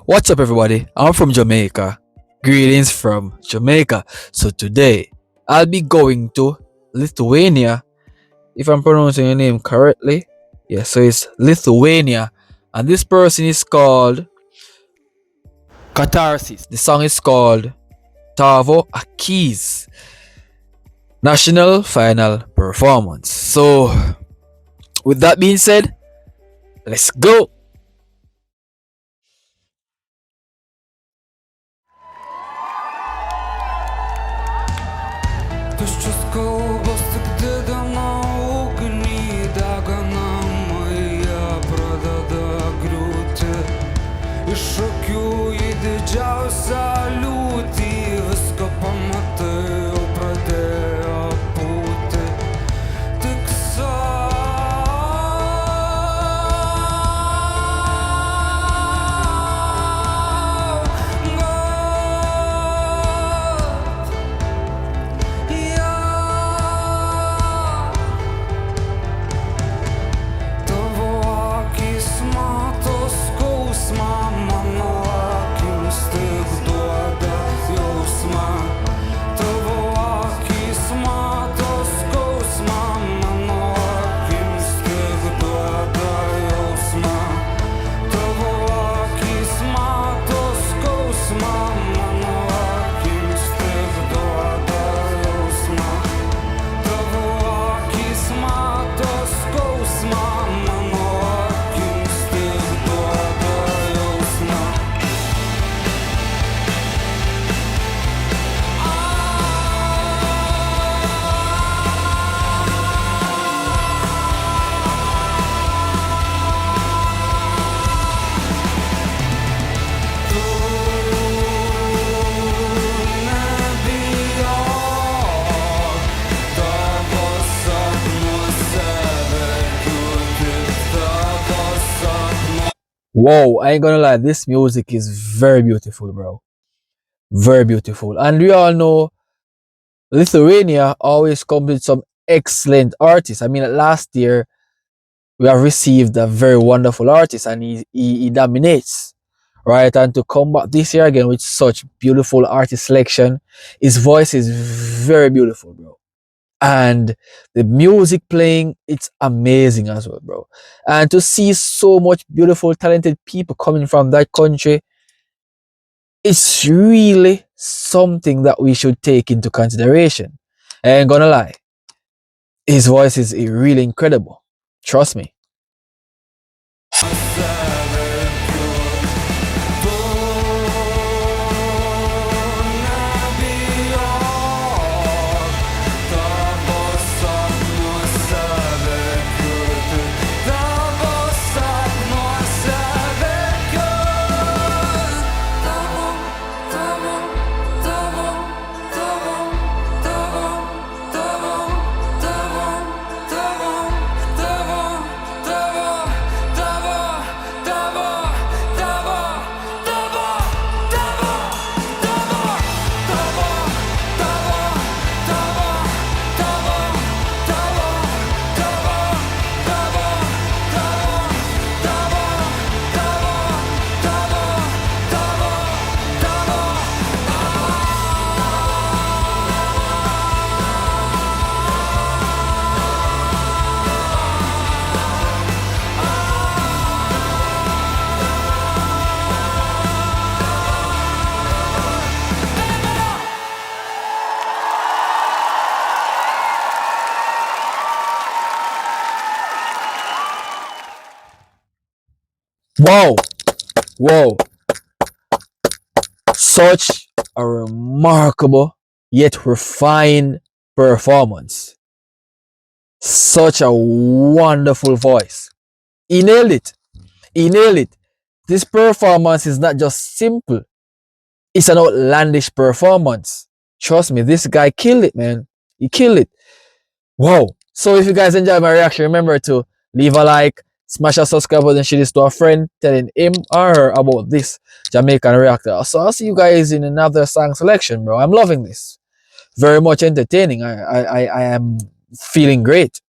What's up, everybody? I'm from Jamaica. Greetings from Jamaica. So, today I'll be going to Lithuania, if I'm pronouncing your name correctly. Yeah, so it's Lithuania, and this person is called Katarsis. The song is called Tavo, Akys. National Final Performance. So, with that being said, let's go. Tuščias kalbos tik didina ugnį, deganamąją pradeda griūti. Iš akių į didžiausią liūtį, viską pamatai, jau pradėjo pūti. Tik Whoa, I ain't gonna lie, this music is very beautiful, bro. Very beautiful. And we all know Lithuania always comes with some excellent artists. I mean, last year we have received a very wonderful artist, and he dominates, right? And to come back this year again with such beautiful artist selection, his voice is very beautiful, bro. And the music playing, it's amazing as well, bro. And to see so much beautiful, talented people coming from that country, it's really something that we should take into consideration. I ain't gonna lie, his voice is really incredible. Trust me. Whoa, whoa. Such a remarkable yet refined performance. Such a wonderful voice. He nailed it. He nailed it. This performance is not just simple, it's an outlandish performance. Trust me, this guy killed it, man. He killed it. Wow. So if you guys enjoyed my reaction, remember to leave a like, smash a subscribe button, share this to a friend, telling him or her about this Jamaican reactor. So I'll see you guys in another song selection, bro. I'm loving this. Very much entertaining. I am feeling great.